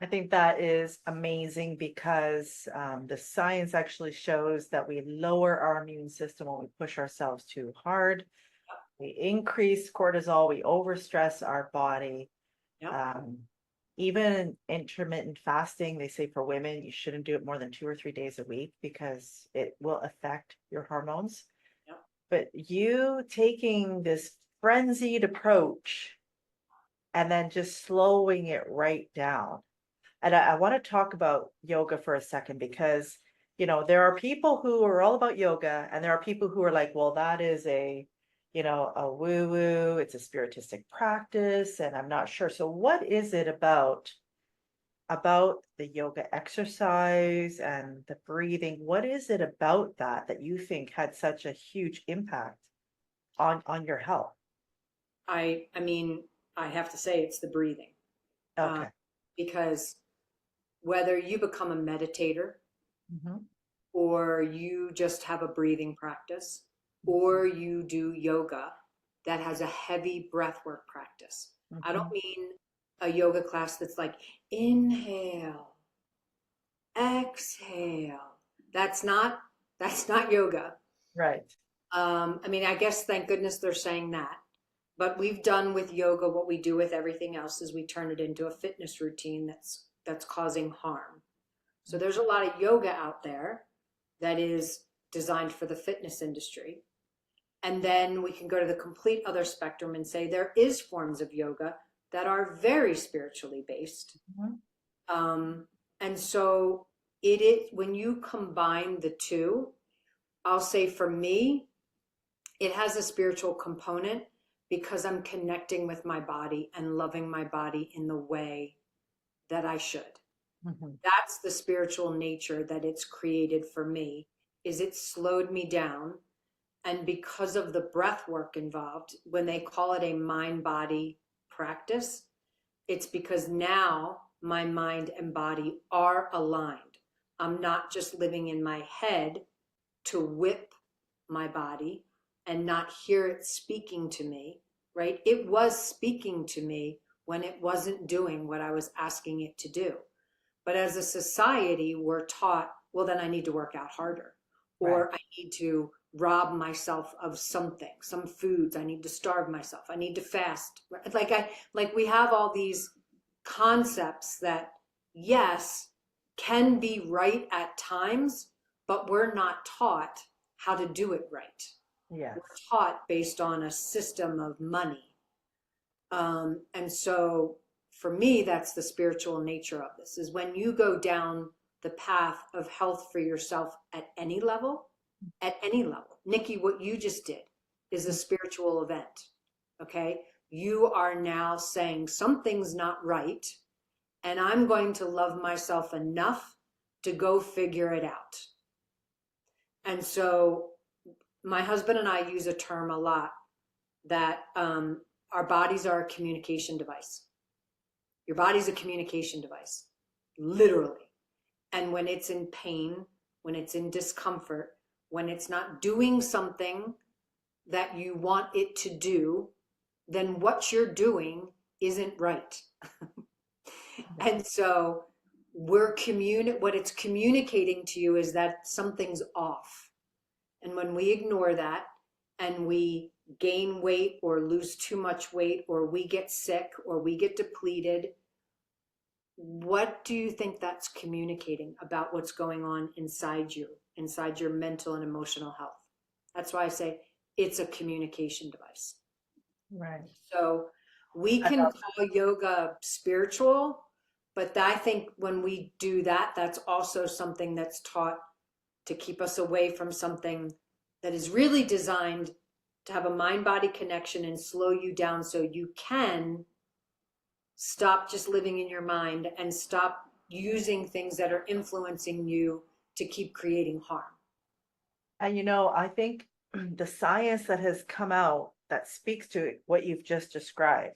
I think that is amazing because the science actually shows that we lower our immune system when we push ourselves too hard. We increase cortisol, we overstress our body. Yep. Um, Even intermittent fasting, they say for women, you shouldn't do it more than 2 or 3 days a week because it will affect your hormones. Yep. But you taking this frenzied approach and then just slowing it right down. And I want to talk about yoga for a second because, there are people who are all about yoga, and there are people who are like, well, that is a woo woo, it's a spiritistic practice, and I'm not sure. So, what is it about the yoga exercise and the breathing? What is it about that you think had such a huge impact on your health? I mean, I have to say it's the breathing, uh, Okay. because whether you become a meditator Hmm. or you just have a breathing practice or you do yoga that has a heavy breath work practice. I don't Hmm. mean a yoga class that's like inhale, exhale. That's not that's not yoga. Right. I mean, I guess thank goodness they're saying that. But we've done with yoga what we do with everything else is we turn it into a fitness routine that's causing harm. So there's a lot of yoga out there that is designed for the fitness industry. And then we can go to the complete other spectrum and say there is forms of yoga that are very spiritually based. Mhm. Um, and so it is when you combine the two, I'll say for me, it has a spiritual component because I'm connecting with my body and loving my body in the way that I should. Mhm. That's the spiritual nature that it's created for me is it slowed me down, and because of the breath work involved, when they call it a mind body practice, it's because now my mind and body are aligned. I'm not just living in my head to whip my body and not hear it speaking to me, right? It was speaking to me when it wasn't doing what I was asking it to do. But as a society, we're taught, well, then I need to work out harder, Right. or I need to rob myself of something, some foods. I need to starve myself. I need to fast. Like we have all these concepts that, yes, can be right at times, but we're not taught how to do it right. We're Yes. taught based on a system of money. And so for me, that's the spiritual nature of this is when you go down the path of health for yourself at any level, at any level. Nikki, what you just did is a spiritual event. Okay. You are now saying something's not right, and I'm going to love myself enough to go figure it out. And so my husband and I use a term a lot that our bodies are a communication device. Your body's a communication device, literally. And when it's in pain, when it's in discomfort, when it's not doing something that you want it to do, then what you're doing isn't right. And so what it's communicating to you is that something's off. And when we ignore that and we gain weight or lose too much weight or we get sick or we get depleted, what do you think that's communicating about what's going on inside you, inside your mental and emotional health? That's why I say it's a communication device. Right. So we I can love call yoga spiritual, but I think when we do that, that's also something that's taught to keep us away from something that is really designed to have a mind body connection and slow you down so you can stop just living in your mind and stop using things that are influencing you to keep creating harm. And I think the science that has come out that speaks to what you've just described